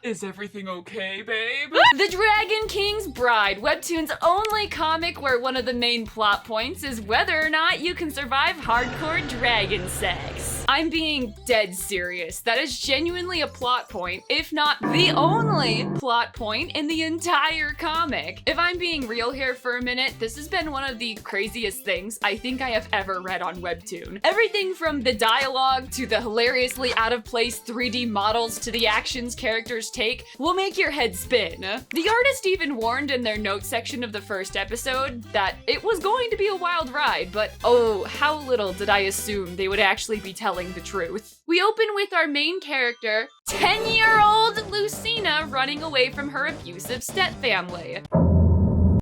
Is everything okay, babe? The Dragon King's Bride, Webtoon's only comic where one of the main plot points is whether or not you can survive hardcore dragon sex. I'm being dead serious. That is genuinely a plot point, if not the only plot point in the entire comic. If I'm being real here for a minute, this has been one of the craziest things I think I have ever read on Webtoon. Everything from the dialogue to the hilariously out of place 3D models to the actions characters take will make your head spin. The artist even warned in their notes section of the first episode that it was going to be a wild ride, but oh, how little did I assume they would actually be telling the truth. We open with our main character, 10-year-old Lucina, running away from her abusive stepfamily.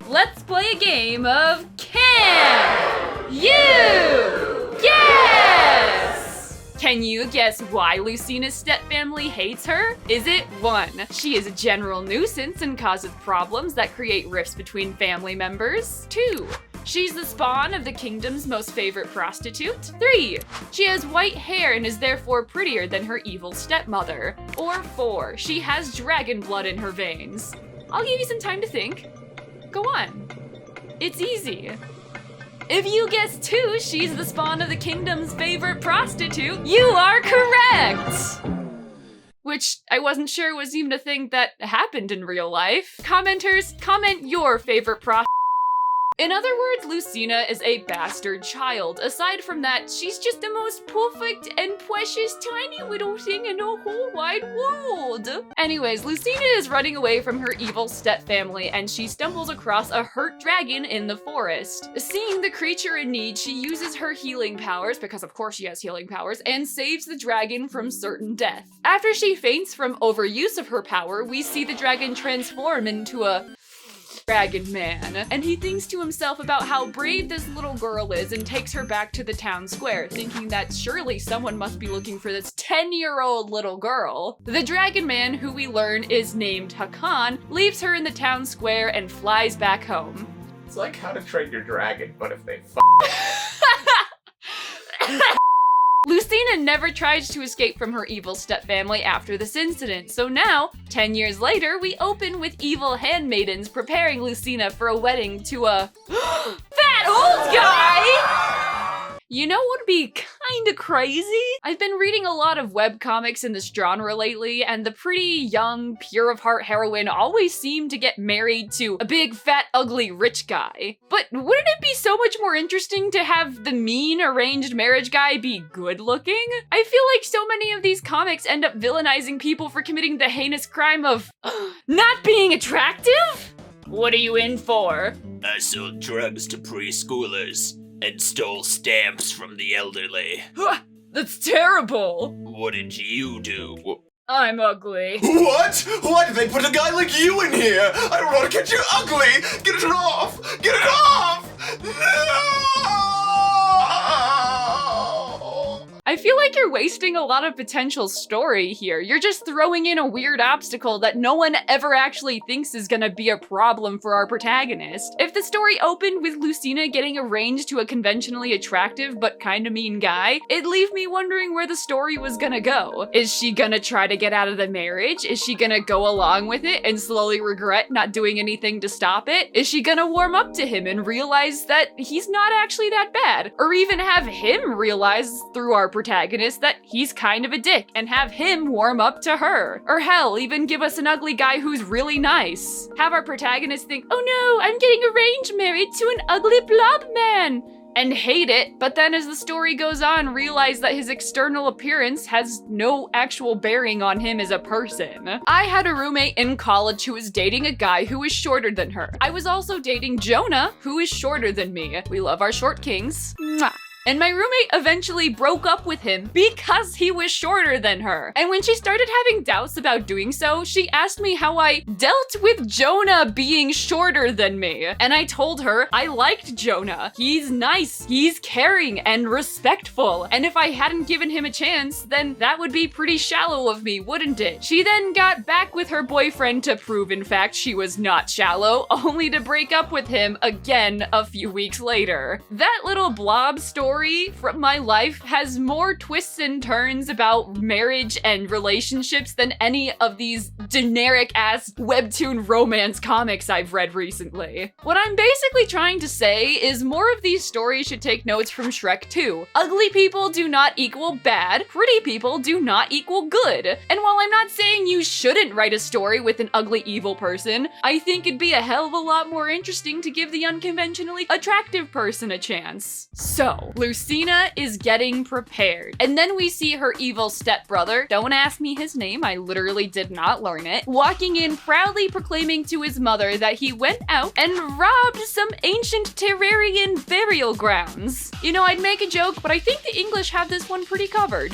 Let's play a game of Can You Guess? Can you guess why Lucina's stepfamily hates her? Is it 1. She is a general nuisance and causes problems that create rifts between family members? 2. She's the spawn of the kingdom's most favorite prostitute? 3. She has white hair and is therefore prettier than her evil stepmother? Or 4. She has dragon blood in her veins? I'll give you some time to think. Go on. It's easy. If you guess 2, she's the spawn of the kingdom's favorite prostitute, you are correct! Which I wasn't sure was even a thing that happened in real life. Commenters, comment your favorite prostitute. In other words, Lucina is a bastard child. Aside from that, she's just the most perfect and precious tiny little thing in the whole wide world. Anyways, Lucina is running away from her evil stepfamily and she stumbles across a hurt dragon in the forest. Seeing the creature in need, she uses her healing powers, because of course she has healing powers, and saves the dragon from certain death. After she faints from overuse of her power, we see the dragon transform into a dragon man, and he thinks to himself about how brave this little girl is and takes her back to the town square, thinking that surely someone must be looking for this 10-year-old little girl. The dragon man, who we learn is named Hakan, leaves her in the town square and flies back home. It's like How to Train Your Dragon, but if they Lucina never tries to escape from her evil stepfamily after this incident, so now, 10 years later, we open with evil handmaidens preparing Lucina for a wedding to a fat old guy! You know what would be kinda crazy? I've been reading a lot of webcomics in this genre lately, and the pretty young, pure of heart heroine always seem to get married to a big, fat, ugly, rich guy. But wouldn't it be so much more interesting to have the mean, arranged marriage guy be good looking? I feel like so many of these comics end up villainizing people for committing the heinous crime of not being attractive? What are you in for? I sold drugs to preschoolers and stole stamps from the elderly. That's terrible. What did you do? I'm ugly. What? Why did they put a guy like you in here? I don't want to get you ugly! Get it off! Get it off! No! I feel like you're wasting a lot of potential story here. You're just throwing in a weird obstacle that no one ever actually thinks is gonna be a problem for our protagonist. If the story opened with Lucina getting arranged to a conventionally attractive but kinda mean guy, it'd leave me wondering where the story was gonna go. Is she gonna try to get out of the marriage? Is she gonna go along with it and slowly regret not doing anything to stop it? Is she gonna warm up to him and realize that he's not actually that bad? Or even have him realize through our protagonist that he's kind of a dick and have him warm up to her. Or hell, even give us an ugly guy who's really nice. Have our protagonist think, oh no, I'm getting arranged married to an ugly blob man, and hate it, but then as the story goes on, realize that his external appearance has no actual bearing on him as a person. I had a roommate in college who was dating a guy who was shorter than her. I was also dating Jonah, who is shorter than me. We love our short kings. Mwah. And my roommate eventually broke up with him because he was shorter than her. And when she started having doubts about doing so, she asked me how I dealt with Jonah being shorter than me. And I told her I liked Jonah. He's nice, he's caring and respectful. And if I hadn't given him a chance, then that would be pretty shallow of me, wouldn't it? She then got back with her boyfriend to prove, in fact, she was not shallow, only to break up with him again a few weeks later. That little blob story story from my life has more twists and turns about marriage and relationships than any of these generic-ass webtoon romance comics I've read recently. What I'm basically trying to say is more of these stories should take notes from Shrek 2. Ugly people do not equal bad, pretty people do not equal good. And while I'm not saying you shouldn't write a story with an ugly evil person, I think it'd be a hell of a lot more interesting to give the unconventionally attractive person a chance. So, Lucina is getting prepared. And then we see her evil stepbrother, don't ask me his name, I literally did not learn it, walking in proudly proclaiming to his mother that he went out and robbed some ancient Terrarian burial grounds. You know, I'd make a joke, but I think the English have this one pretty covered.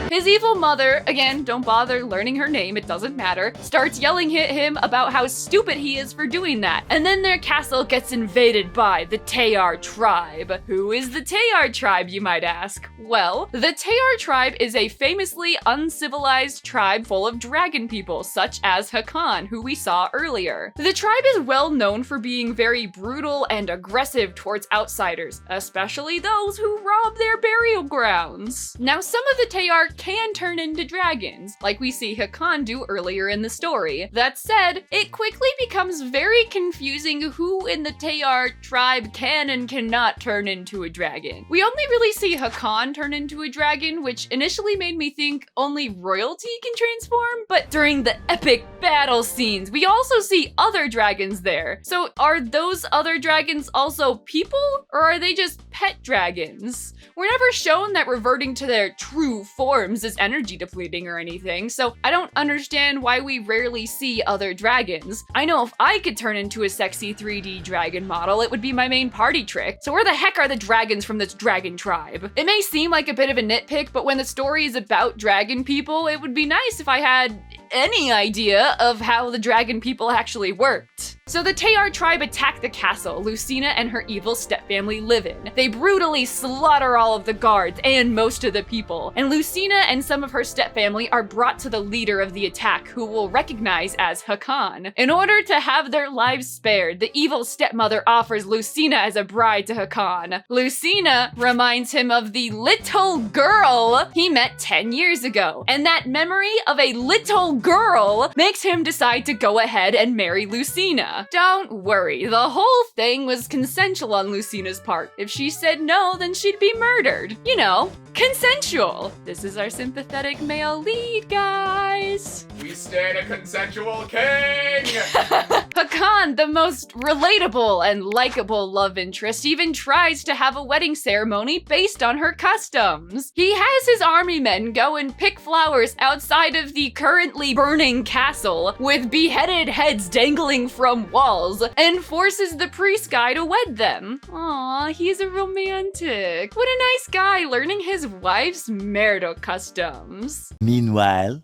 His evil mother, again, don't bother learning her name, it doesn't matter, starts yelling at him about how stupid he is for doing that. And then their castle gets invaded by the Tayar tribe. Who is the Tayar tribe, you might ask? Well, the Tayar tribe is a famously uncivilized tribe full of dragon people, such as Hakan, who we saw earlier. The tribe is well known for being very brutal and aggressive towards outsiders, especially those who rob their burial grounds. Now, some of the Tayar can turn into dragons, like we see Hakan do earlier in the story. That said, it quickly becomes very confusing who in the Tayar tribe can and cannot turn into a dragon. We only really see Hakan turn into a dragon, which initially made me think only royalty can transform, but during the epic battle scenes, we also see other dragons there. So are those other dragons also people, or are they just pet dragons? We're never shown that reverting to their true forms is energy depleting or anything, so I don't understand why we rarely see other dragons. I know if I could turn into a sexy 3D dragon model, it would be my main party trick. So where the heck are the dragons from this dragon tribe? It may seem like a bit of a nitpick, but when the story is about dragon people, it would be nice if I had any idea of how the dragon people actually worked. So the Tayar tribe attack the castle Lucina and her evil stepfamily live in. They brutally slaughter all of the guards and most of the people, and Lucina and some of her stepfamily are brought to the leader of the attack, who we'll recognize as Hakan. In order to have their lives spared, the evil stepmother offers Lucina as a bride to Hakan. Lucina reminds him of the little girl he met 10 years ago, and that memory of a little girl makes him decide to go ahead and marry Lucina. Don't worry, the whole thing was consensual on Lucina's part. If she said no, then she'd be murdered. You know, consensual. This is our sympathetic male lead, guys. We stand a consensual king! Hakan, the most relatable and likable love interest, even tries to have a wedding ceremony based on her customs. He has his army men go and pick flowers outside of the currently burning castle with beheaded heads dangling from walls and forces the priest guy to wed them. Aw, he's a romantic. What a nice guy learning his wife's marital customs. Meanwhile,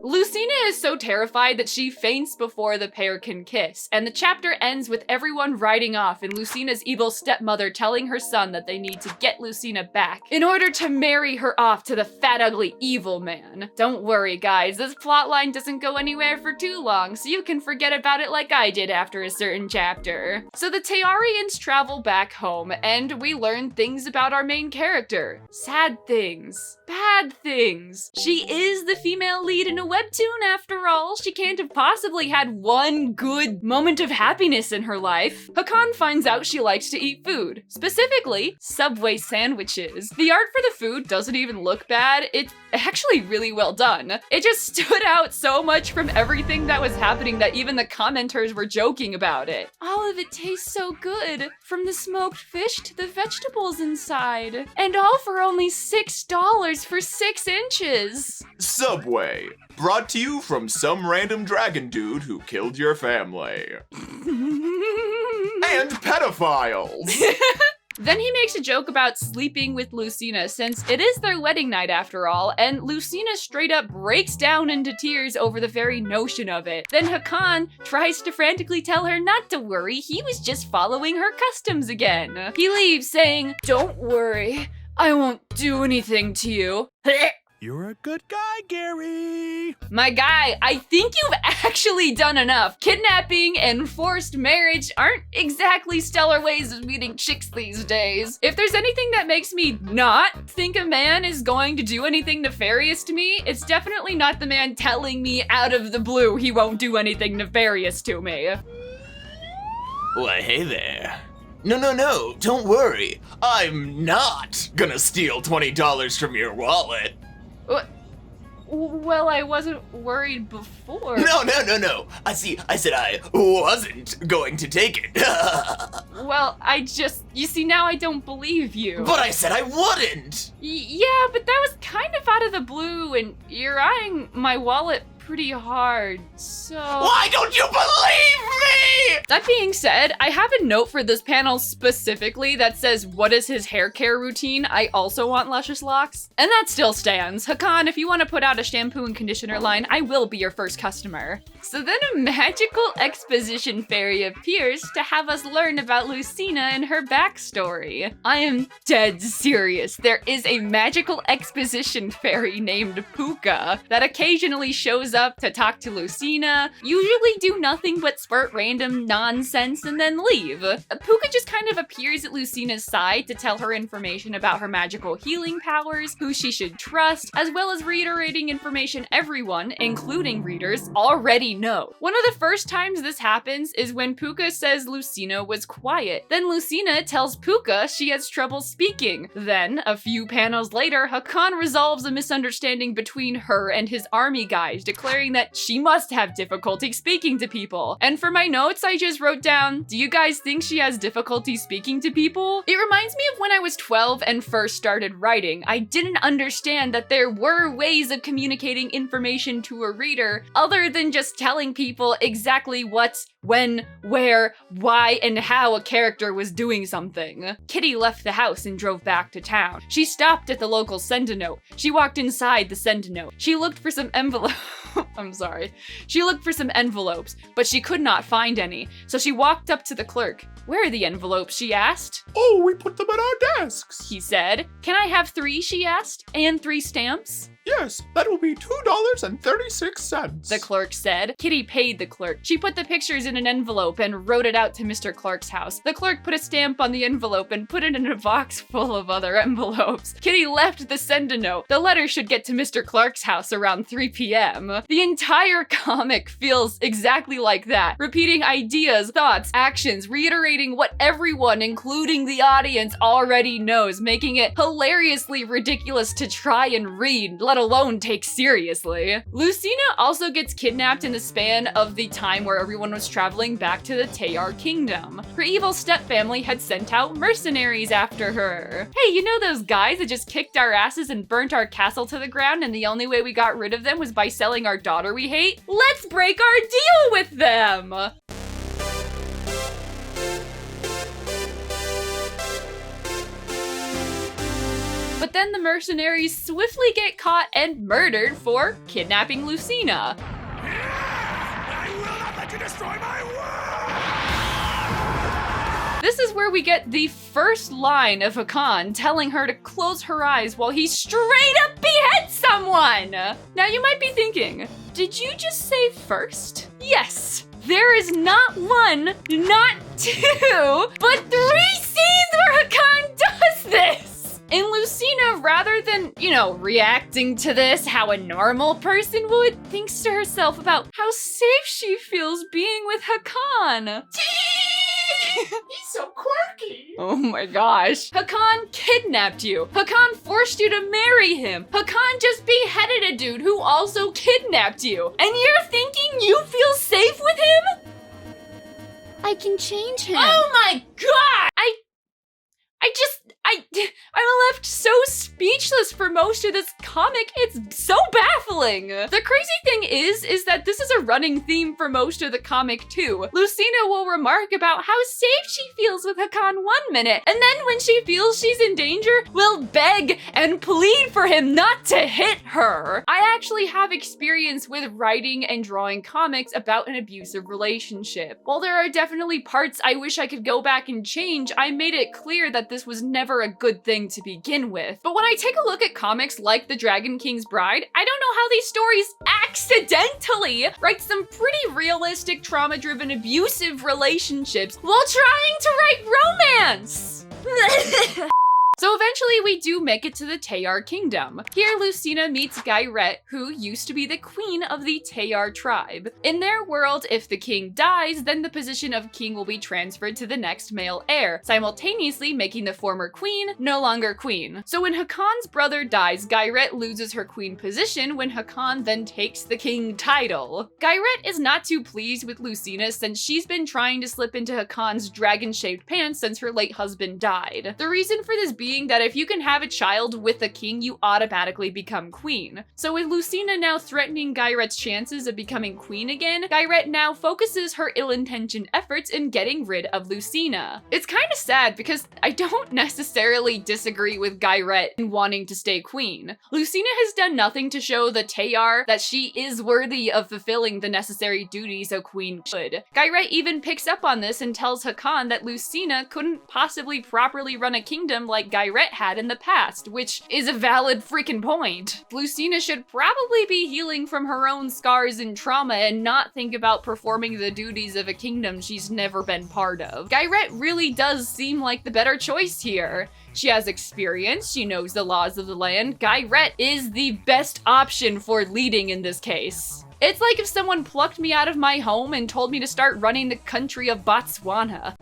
Lucina is so terrified that she faints before the pair can kiss, and the chapter ends with everyone riding off and Lucina's evil stepmother telling her son that they need to get Lucina back in order to marry her off to the fat, ugly, evil man. Don't worry, guys, this plotline doesn't go anywhere for too long, so you can forget about it like I did after a certain chapter. So the Tayarians travel back home, and we learn things about our main character. Sad things. Bad things. She is the female lead in a webtoon after all. She can't have possibly had one good moment of happiness in her life. Hakan finds out she likes to eat food, specifically Subway sandwiches. The art for the food doesn't even look bad. It's actually really well done. It just stood out so much from everything that was happening that even the commenters were joking about it. All of it tastes so good, from the smoked fish to the vegetables inside. And all for only $6 for 6 inches. Subway, brought to you from some random dragon dude who killed your family. And pedophiles. Then he makes a joke about sleeping with Lucina, since it is their wedding night after all, and Lucina straight up breaks down into tears over the very notion of it. Then Hakan tries to frantically tell her not to worry, he was just following her customs again. He leaves saying, "Don't worry, I won't do anything to you." You're a good guy, Gary. My guy, I think you've actually done enough. Kidnapping and forced marriage aren't exactly stellar ways of meeting chicks these days. If there's anything that makes me not think a man is going to do anything nefarious to me, it's definitely not the man telling me out of the blue he won't do anything nefarious to me. Why, hey there. No, don't worry. I'm not gonna steal $20 from your wallet. Well, I wasn't worried before. No. I said I wasn't going to take it. Well, you see, now I don't believe you. But I said I wouldn't. Yeah, but that was kind of out of the blue, and you're eyeing my wallet pretty hard, so... Why don't you believe me? That being said, I have a note for this panel specifically that says, what is his hair care routine? I also want luscious locks. And that still stands. Hakan, if you want to put out a shampoo and conditioner line, I will be your first customer. So then a magical exposition fairy appears to have us learn about Lucina and her backstory. I am dead serious. There is a magical exposition fairy named Puka that occasionally shows up to talk to Lucina, usually do nothing but spurt random nonsense and then leave. Puka just kind of appears at Lucina's side to tell her information about her magical healing powers, who she should trust, as well as reiterating information everyone, including readers, already know. One of the first times this happens is when Puka says Lucina was quiet. Then Lucina tells Puka she has trouble speaking. Then, a few panels later, Hakan resolves a misunderstanding between her and his army guys, declaring that she must have difficulty speaking to people. And for my notes, I just wrote down, do you guys think she has difficulty speaking to people? It reminds me of when I was 12 and first started writing. I didn't understand that there were ways of communicating information to a reader other than just telling people exactly what, when, where, why, and how a character was doing something. Kitty left the house and drove back to town. She stopped at the local send-a-note. She walked inside the send-a-note. She looked for some envelopes. I'm sorry. She looked for some envelopes, but she could not find any, so she walked up to the clerk. Where are the envelopes, she asked. Oh, we put them at our desks. He said. Can I have 3, she asked, and 3 stamps? Yes, that will be $2.36. The clerk said. Kitty paid the clerk. She put the pictures in an envelope and wrote it out to Mr. Clark's house. The clerk put a stamp on the envelope and put it in a box full of other envelopes. Kitty left the send-a-note. The letter should get to Mr. Clark's house around 3 p.m. The entire comic feels exactly like that, repeating ideas, thoughts, actions, reiterating what everyone, including the audience, already knows, making it hilariously ridiculous to try and read, let alone take seriously. Lucina also gets kidnapped in the span of the time where everyone was traveling back to the Tayar kingdom. Her evil stepfamily had sent out mercenaries after her. Hey, you know those guys that just kicked our asses and burnt our castle to the ground, and the only way we got rid of them was by selling our daughter we hate? Let's break our deal with them! But then the mercenaries swiftly get caught and murdered for kidnapping Lucina. I will not let you destroy my world! This is where we get the first line of Hakan telling her to close her eyes while he straight up beheads someone! Now you might be thinking, did you just say first? Yes! There is not 1, not 2, but 3 scenes where Hakan does this! And Lucina, rather than, reacting to this how a normal person would, thinks to herself about how safe she feels being with Hakan. He's so quirky. Oh my gosh. Hakan kidnapped you. Hakan forced you to marry him. Hakan just beheaded a dude who also kidnapped you. And you're thinking you feel safe with him? I can change him. Oh my god! I'm left so speechless for most of this comic. It's so baffling. The crazy thing is that this is a running theme for most of the comic too. Lucina will remark about how safe she feels with Hakan 1 minute, and then when she feels she's in danger, will beg and plead for him not to hit her. I actually have experience with writing and drawing comics about an abusive relationship. While there are definitely parts I wish I could go back and change, I made it clear that this was never never a good thing to begin with. But when I take a look at comics like The Dragon King's Bride, I don't know how these stories accidentally write some pretty realistic, trauma-driven, abusive relationships while trying to write romance. So eventually we do make it to the Tayar kingdom. Here Lucina meets Gairet, who used to be the queen of the Tayar tribe. In their world, if the king dies, then the position of king will be transferred to the next male heir, simultaneously making the former queen no longer queen. So when Hakan's brother dies, Gairet loses her queen position when Hakan then takes the king title. Gairet is not too pleased with Lucina since she's been trying to slip into Hakan's dragon-shaped pants since her late husband died. The reason for this being that if you can have a child with a king, you automatically become queen. So with Lucina now threatening Gairet's chances of becoming queen again, Gairet now focuses her ill-intentioned efforts in getting rid of Lucina. It's kind of sad because I don't necessarily disagree with Gairet in wanting to stay queen. Lucina has done nothing to show the Tayar that she is worthy of fulfilling the necessary duties a queen should. Gairet even picks up on this and tells Hakan that Lucina couldn't possibly properly run a kingdom like Gairet had in the past, which is a valid freaking point. Lucina should probably be healing from her own scars and trauma and not think about performing the duties of a kingdom she's never been part of. Gairet really does seem like the better choice here. She has experience, she knows the laws of the land. Gairet is the best option for leading in this case. It's like if someone plucked me out of my home and told me to start running the country of Botswana.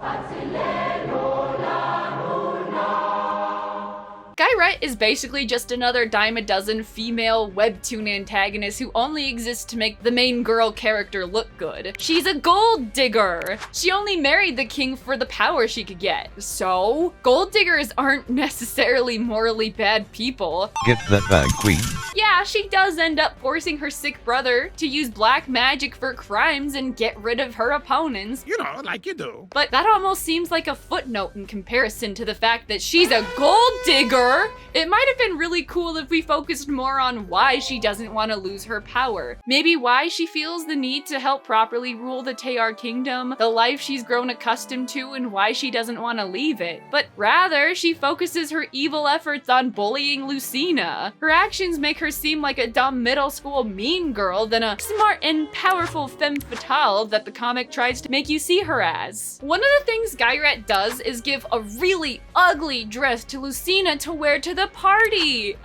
Gairet is basically just another dime a dozen female webtoon antagonist who only exists to make the main girl character look good. She's a gold digger. She only married the king for the power she could get. So, gold diggers aren't necessarily morally bad people. Get that bag, queen. Yeah, she does end up forcing her sick brother to use black magic for crimes and get rid of her opponents. You know, like you do. But that almost seems like a footnote in comparison to the fact that she's a gold digger. It might have been really cool if we focused more on why she doesn't want to lose her power. Maybe why she feels the need to help properly rule the Tayar kingdom, the life she's grown accustomed to, and why she doesn't want to leave it. But rather, she focuses her evil efforts on bullying Lucina. Her actions make her seem like a dumb middle school mean girl than a smart and powerful femme fatale that the comic tries to make you see her as. One of the things Gairet does is give a really ugly dress to Lucina to wear to the party.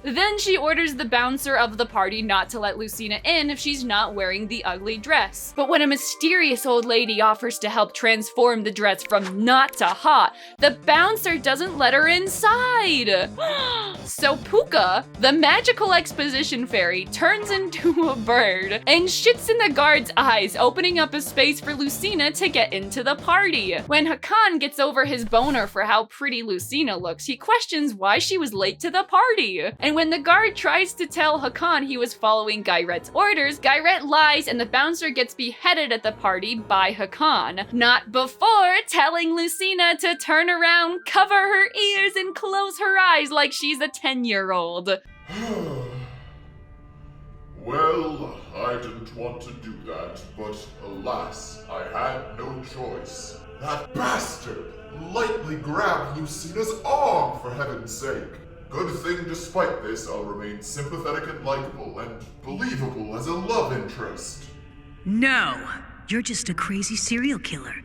Then she orders the bouncer of the party not to let Lucina in if she's not wearing the ugly dress. But when a mysterious old lady offers to help transform the dress from not to hot, the bouncer doesn't let her inside. So Puka, the magical exposition fairy, turns into a bird and shits in the guard's eyes, opening up a space for Lucina to get into the party. When Hakan gets over his boner for how pretty Lucina looks, he questions why she was late to the party. And when the guard tries to tell Hakan he was following Gairet's orders, Gairet lies and the bouncer gets beheaded at the party by Hakan. Not before telling Lucina to turn around, cover her ears, and close her eyes like she's a 10-year-old. Well, I didn't want to do that, but alas, I had no choice. That bastard lightly grabbed Lucina's arm, for heaven's sake. Good thing despite this, I'll remain sympathetic and likable and believable as a love interest. No, you're just a crazy serial killer.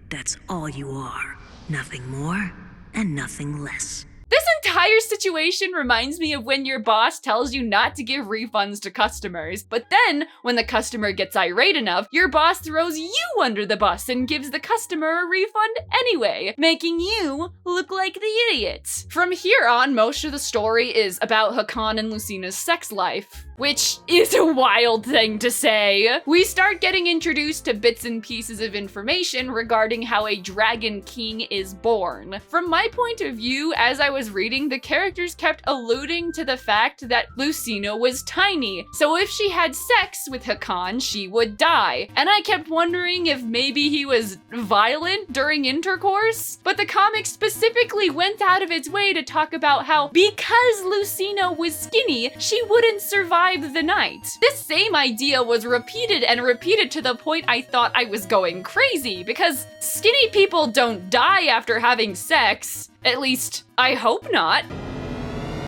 That's all you are. Nothing more and nothing less. This entire situation reminds me of when your boss tells you not to give refunds to customers, but then when the customer gets irate enough, your boss throws you under the bus and gives the customer a refund anyway, making you look like the idiot. From here on, most of the story is about Hakan and Lucina's sex life, which is a wild thing to say. We start getting introduced to bits and pieces of information regarding how a dragon king is born. From my point of view, as I was reading, the characters kept alluding to the fact that Lucina was tiny, so if she had sex with Hakan, she would die. And I kept wondering if maybe he was violent during intercourse. But the comic specifically went out of its way to talk about how because Lucina was skinny, she wouldn't survive survive the night. This same idea was repeated and repeated to the point I thought I was going crazy, because skinny people don't die after having sex. At least, I hope not.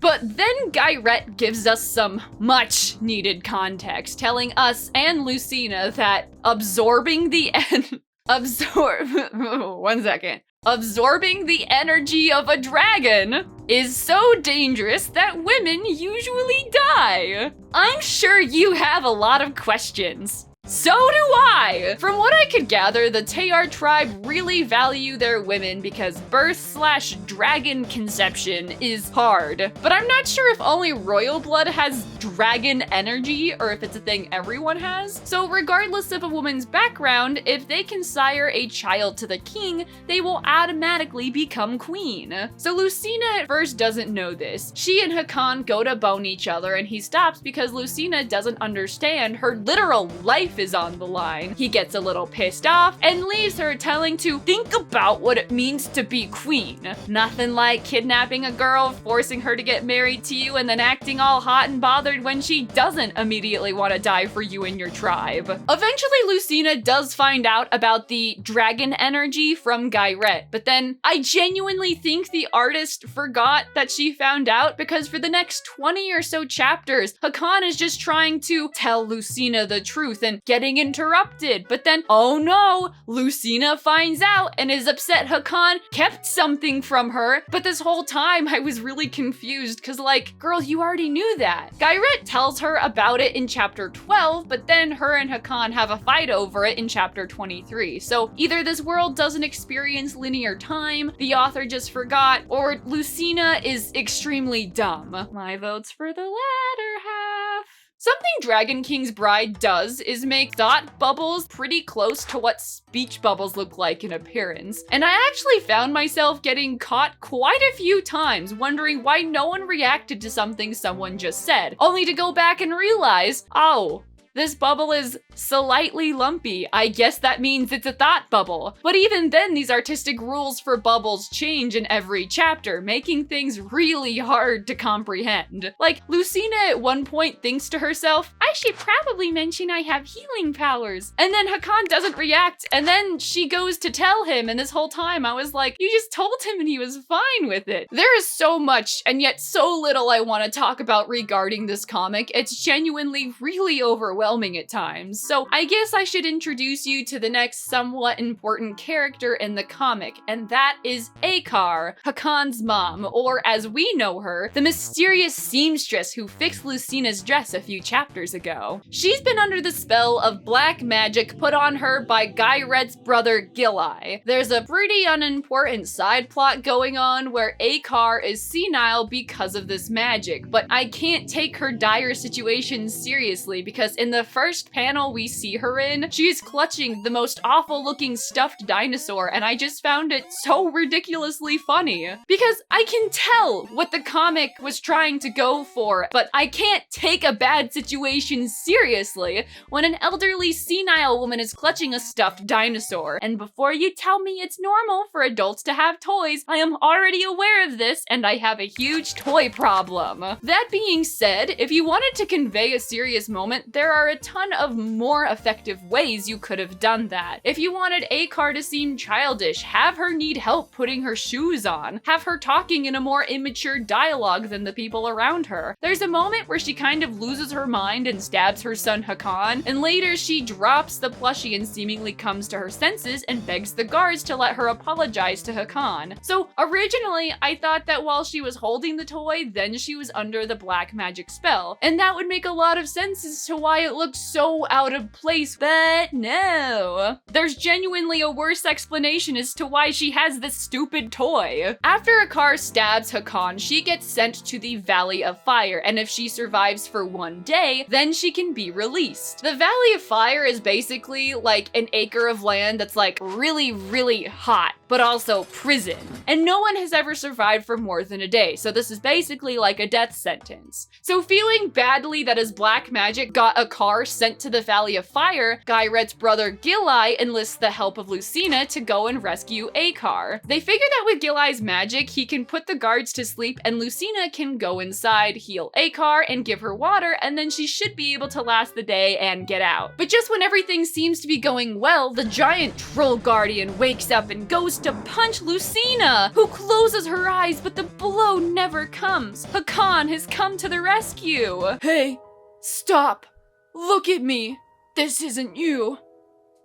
But then Gyrette gives us some much needed context, telling us and Lucina that absorbing the energy of a dragon is so dangerous that women usually die. I'm sure you have a lot of questions. So do I! From what I could gather, the Tayar tribe really value their women because birth/dragon conception is hard. But I'm not sure if only royal blood has dragon energy or if it's a thing everyone has. So regardless of a woman's background, if they can sire a child to the king, they will automatically become queen. So Lucina at first doesn't know this. She and Hakan go to bone each other and he stops because Lucina doesn't understand her literal life is on the line. He gets a little pissed off and leaves her telling to think about what it means to be queen. Nothing like kidnapping a girl, forcing her to get married to you, and then acting all hot and bothered when she doesn't immediately want to die for you and your tribe. Eventually, Lucina does find out about the dragon energy from Gyrette, but then I genuinely think the artist forgot that she found out, because for the next 20 or so chapters, Hakan is just trying to tell Lucina the truth and getting interrupted. But then, oh no, Lucina finds out and is upset Hakan kept something from her. But this whole time I was really confused because, like, girl, you already knew that. Gyrette tells her about it in chapter 12, but then her and Hakan have a fight over it in chapter 23. So either this world doesn't experience linear time, the author just forgot, or Lucina is extremely dumb. My vote's for the latter half. Something Dragon King's Bride does is make thought bubbles pretty close to what speech bubbles look like in appearance. And I actually found myself getting caught quite a few times wondering why no one reacted to something someone just said, only to go back and realize, oh, this bubble is slightly lumpy. I guess that means it's a thought bubble. But even then, these artistic rules for bubbles change in every chapter, making things really hard to comprehend. Like, Lucina at one point thinks to herself, I should probably mention I have healing powers. And then Hakan doesn't react, and then she goes to tell him, and this whole time I was like, you just told him and he was fine with it. There is so much, and yet so little I want to talk about regarding this comic. It's genuinely really overwhelming at times. So I guess I should introduce you to the next somewhat important character in the comic, and that is Akar, Hakan's mom, or as we know her, the mysterious seamstress who fixed Lucina's dress a few chapters ago. She's been under the spell of black magic put on her by Gyrette's brother Gilai. There's a pretty unimportant side plot going on where Akar is senile because of this magic, but I can't take her dire situation seriously because in the first panel we see her in, she is clutching the most awful looking stuffed dinosaur, and I just found it so ridiculously funny. Because I can tell what the comic was trying to go for, but I can't take a bad situation seriously when an elderly senile woman is clutching a stuffed dinosaur. And before you tell me it's normal for adults to have toys, I am already aware of this and I have a huge toy problem. That being said, if you wanted to convey a serious moment, there are a ton of more effective ways you could have done that. If you wanted Akar to seem childish, have her need help putting her shoes on. Have her talking in a more immature dialogue than the people around her. There's a moment where she kind of loses her mind and stabs her son Hakan, and later she drops the plushie and seemingly comes to her senses and begs the guards to let her apologize to Hakan. So originally, I thought that while she was holding the toy, then she was under the black magic spell, and that would make a lot of sense as to why it looked so out of place, but no. There's genuinely a worse explanation as to why she has this stupid toy. After Akar stabs Hakan, she gets sent to the Valley of Fire, and if she survives for one day, then she can be released. The Valley of Fire is basically like an acre of land that's like really, really hot, but also prison. And no one has ever survived for more than a day, so this is basically like a death sentence. So feeling badly that his black magic got Akar Akar sent to the Valley of Fire, Gairet's brother Gilai enlists the help of Lucina to go and rescue Akar. They figure that with Gilai's magic, he can put the guards to sleep and Lucina can go inside, heal Akar, and give her water, and then she should be able to last the day and get out. But just when everything seems to be going well, the giant troll guardian wakes up and goes to punch Lucina, who closes her eyes, but the blow never comes. Hakan has come to the rescue. Hey, stop. Look at me. This isn't you.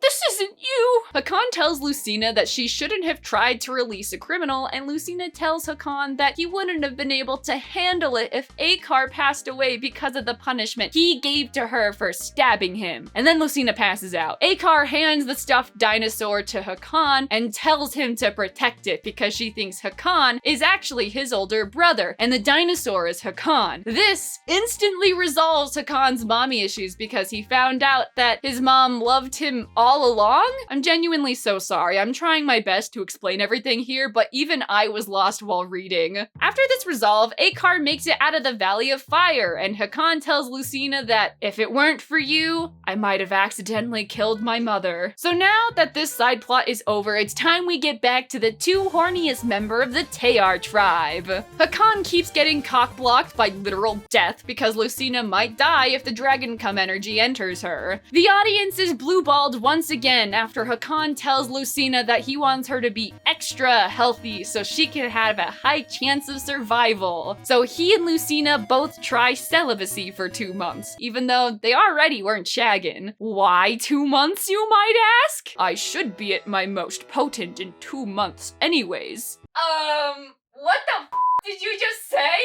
This isn't you! Hakan tells Lucina that she shouldn't have tried to release a criminal, and Lucina tells Hakan that he wouldn't have been able to handle it if Akar passed away because of the punishment he gave to her for stabbing him. And then Lucina passes out. Akar hands the stuffed dinosaur to Hakan and tells him to protect it because she thinks Hakan is actually his older brother, and the dinosaur is Hakan. This instantly resolves Hakan's mommy issues because he found out that his mom loved him all along? I'm genuinely so sorry. I'm trying my best to explain everything here, but even I was lost while reading. After this resolve, Akar makes it out of the Valley of Fire, and Hakan tells Lucina that if it weren't for you, I might have accidentally killed my mother. So now that this side plot is over, it's time we get back to the horniest member of the Tayar tribe. Hakan keeps getting cock-blocked by literal death because Lucina might die if the dragon cum energy enters her. The audience is blue-balled once again after Hakan tells Lucina that he wants her to be extra healthy so she can have a high chance of survival. So he and Lucina both try celibacy for 2 months, even though they already weren't shagging. Why 2 months, you might ask? I should be at my most potent in 2 months anyways. What the f did you just say?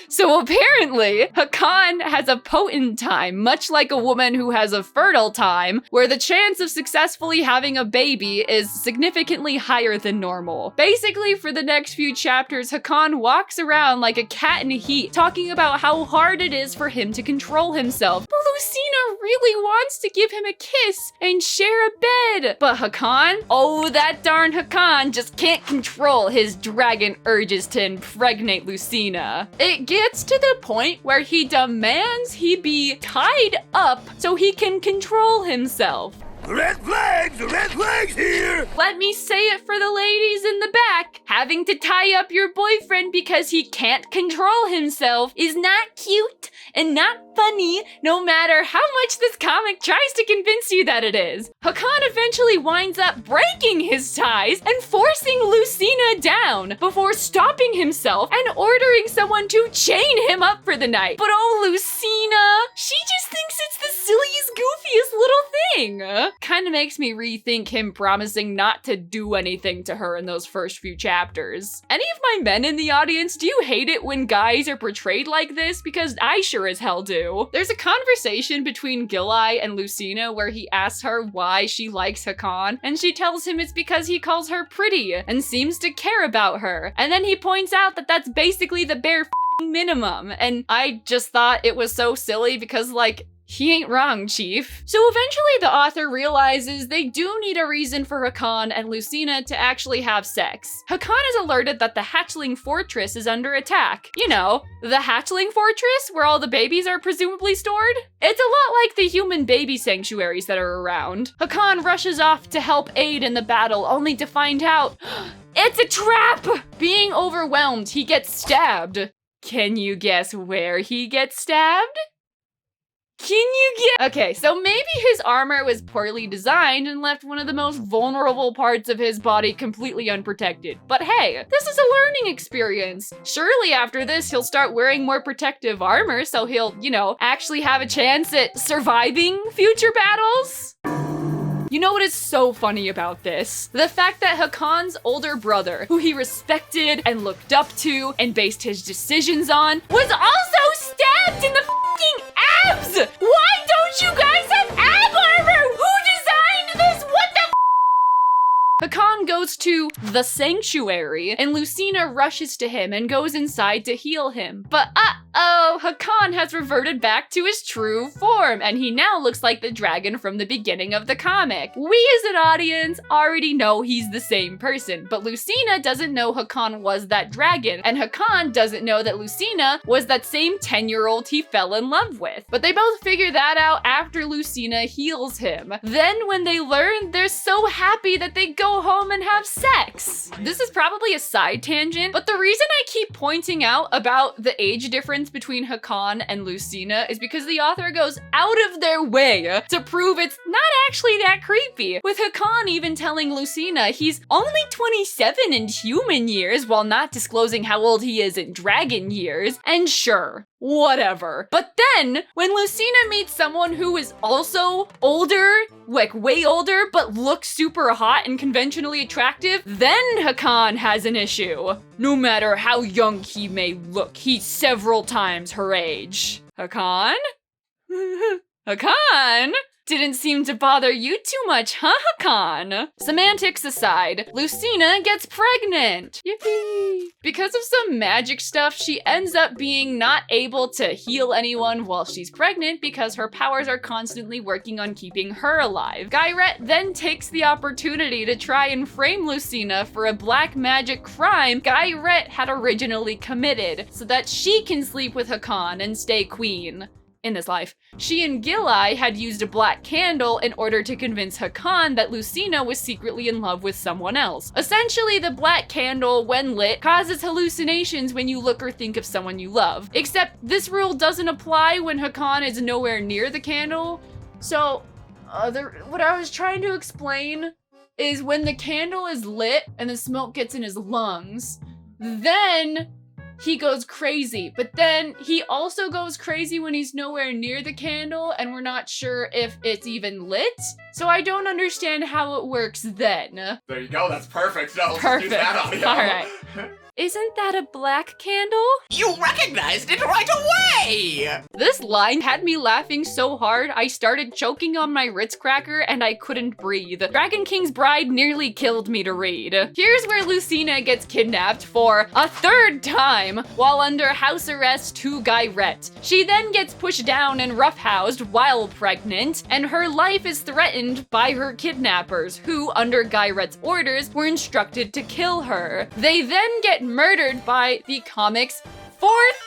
So apparently, Hakan has a potent time, much like a woman who has a fertile time, where the chance of successfully having a baby is significantly higher than normal. Basically, for the next few chapters, Hakan walks around like a cat in heat, talking about how hard it is for him to control himself. But Lucina really wants to give him a kiss and share a bed. But Hakan, oh that darn Hakan, just can't control his dragon urges to impregnate Lucina. It gets to the point where he demands he be tied up so he can control himself. Red flags here! Let me say it for the ladies in the back. Having to tie up your boyfriend because he can't control himself is not cute and not funny, no matter how much this comic tries to convince you that it is. Hakan eventually winds up breaking his ties and forcing Lucina down before stopping himself and ordering someone to chain him up for the night. But oh, Lucina, she just thinks it's the silliest, goofiest little thing. Kind of makes me rethink him promising not to do anything to her in those first few chapters. Any of my men in the audience, do you hate it when guys are portrayed like this? Because I sure as hell do. There's a conversation between Gilai and Lucina where he asks her why she likes Hakan, and she tells him it's because he calls her pretty and seems to care about her. And then he points out that that's basically the bare minimum. And I just thought it was so silly because, like, he ain't wrong, Chief. So eventually the author realizes they do need a reason for Hakan and Lucina to actually have sex. Hakan is alerted that the hatchling fortress is under attack. You know, the hatchling fortress where all the babies are presumably stored? It's a lot like the human baby sanctuaries that are around. Hakan rushes off to help aid in the battle, only to find out it's a trap! Being overwhelmed, he gets stabbed. Can you guess where he gets stabbed? Can you get? Okay, so maybe his armor was poorly designed and left one of the most vulnerable parts of his body completely unprotected. But hey, this is a learning experience. Surely after this, he'll start wearing more protective armor so he'll, you know, actually have a chance at surviving future battles. You know what is so funny about this? The fact that Hakan's older brother, who he respected and looked up to and based his decisions on, was also stabbed in the f***ing abs! Why don't you guys have ab armor? Who designed this? What the f***? Hakan goes to the sanctuary, and Lucina rushes to him and goes inside to heal him. But uh-oh! So Hakan has reverted back to his true form, and he now looks like the dragon from the beginning of the comic. We as an audience already know he's the same person, but Lucina doesn't know Hakan was that dragon, and Hakan doesn't know that Lucina was that same 10-year-old he fell in love with. But they both figure that out after Lucina heals him. Then when they learn, they're so happy that they go home and have sex. This is probably a side tangent, but the reason I keep pointing out about the age difference between Hakan and Lucina is because the author goes out of their way to prove it's not actually that creepy. With Hakan even telling Lucina he's only 27 in human years while not disclosing how old he is in dragon years, and sure, whatever. But then, when Lucina meets someone who is also older, like way older, but looks super hot and conventionally attractive, then Hakan has an issue. No matter how young he may look, he's several times her age. Hakan? Hakan? Didn't seem to bother you too much, huh, Hakan? Semantics aside, Lucina gets pregnant. Yippee! Because of some magic stuff, she ends up being not able to heal anyone while she's pregnant because her powers are constantly working on keeping her alive. Guyret then takes the opportunity to try and frame Lucina for a black magic crime Guyret had originally committed so that she can sleep with Hakan and stay queen. In this life, she and Gilai had used a black candle in order to convince Hakan that Lucina was secretly in love with someone else. Essentially, the black candle, when lit, causes hallucinations when you look or think of someone you love. Except this rule doesn't apply when Hakan is nowhere near the candle. So, what I was trying to explain is when the candle is lit and the smoke gets in his lungs, then he goes crazy, but then he also goes crazy when he's nowhere near the candle and we're not sure if it's even lit. So I don't understand how it works then. There you go, that's perfect. No, Perfect. Use that audio. All right. Isn't that a black candle? You recognized it right away! This line had me laughing so hard, I started choking on my Ritz cracker and I couldn't breathe. Dragon King's Bride nearly killed me to read. Here's where Lucina gets kidnapped for a third time while under house arrest to Guyret. She then gets pushed down and roughhoused while pregnant, and her life is threatened by her kidnappers, who, under Guyret's orders, were instructed to kill her. They then get murdered by the comic's fourth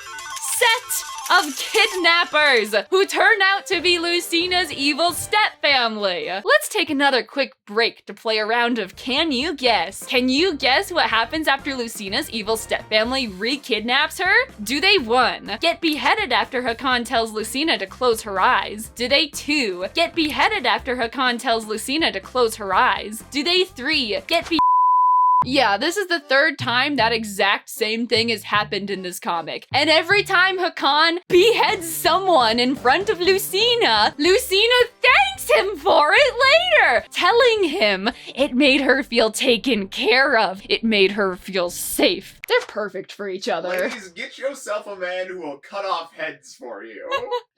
set of kidnappers, who turn out to be Lucina's evil stepfamily. Let's take another quick break to play a round of Can You Guess? Can you guess what happens after Lucina's evil stepfamily re-kidnaps her? Do they 1. Get beheaded after Hakan tells Lucina to close her eyes? Do they 2. Get beheaded after Hakan tells Lucina to close her eyes? Do they 3. Get Yeah, this is the third time that exact same thing has happened in this comic. And every time Hakan beheads someone in front of Lucina, Lucina thanks him for it later, telling him it made her feel taken care of. It made her feel safe. They're perfect for each other. Ladies, get yourself a man who will cut off heads for you.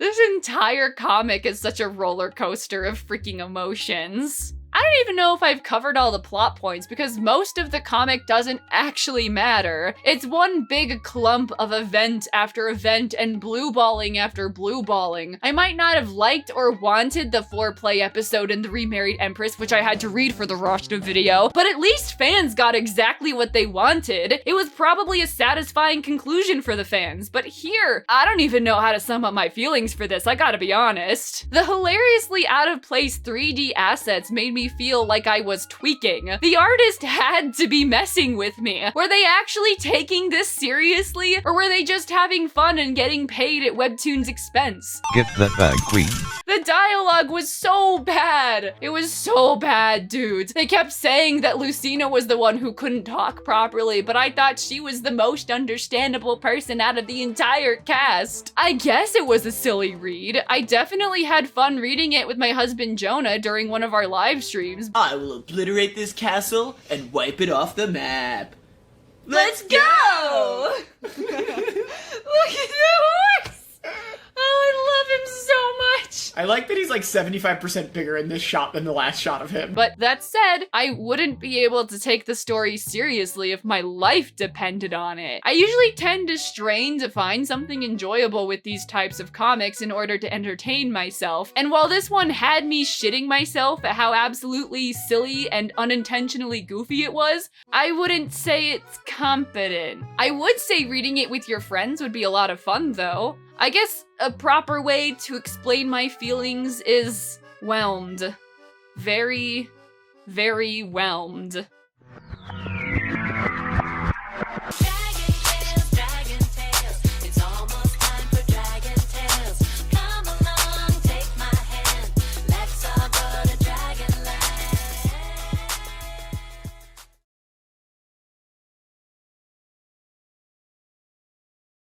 This entire comic is such a roller coaster of freaking emotions. I don't even know if I've covered all the plot points because most of the comic doesn't actually matter. It's one big clump of event after event and blue balling after blue balling. I might not have liked or wanted the foreplay episode in The Remarried Empress, which I had to read for the Rashta video, but at least fans got exactly what they wanted. It was probably a satisfying conclusion for the fans, but here, I don't even know how to sum up my feelings for this, I gotta be honest. The hilariously out of place 3D assets made me feel like I was tweaking. The artist had to be messing with me. Were they actually taking this seriously, or were they just having fun and getting paid at Webtoon's expense? Get that bag, queen. The dialogue was so bad. It was so bad, dudes. They kept saying that Lucina was the one who couldn't talk properly, but I thought she was the most understandable person out of the entire cast. I guess it was a silly read. I definitely had fun reading it with my husband Jonah during one of our live streams. I will obliterate this castle and wipe it off the map. Let's go! Look at the horse! Oh, I love him so much. I like that he's like 75% bigger in this shot than the last shot of him. But that said, I wouldn't be able to take the story seriously if my life depended on it. I usually tend to strain to find something enjoyable with these types of comics in order to entertain myself, and while this one had me shitting myself at how absolutely silly and unintentionally goofy it was, I wouldn't say it's competent. I would say reading it with your friends would be a lot of fun though. I guess a proper way to explain my feelings is whelmed. Very, very whelmed.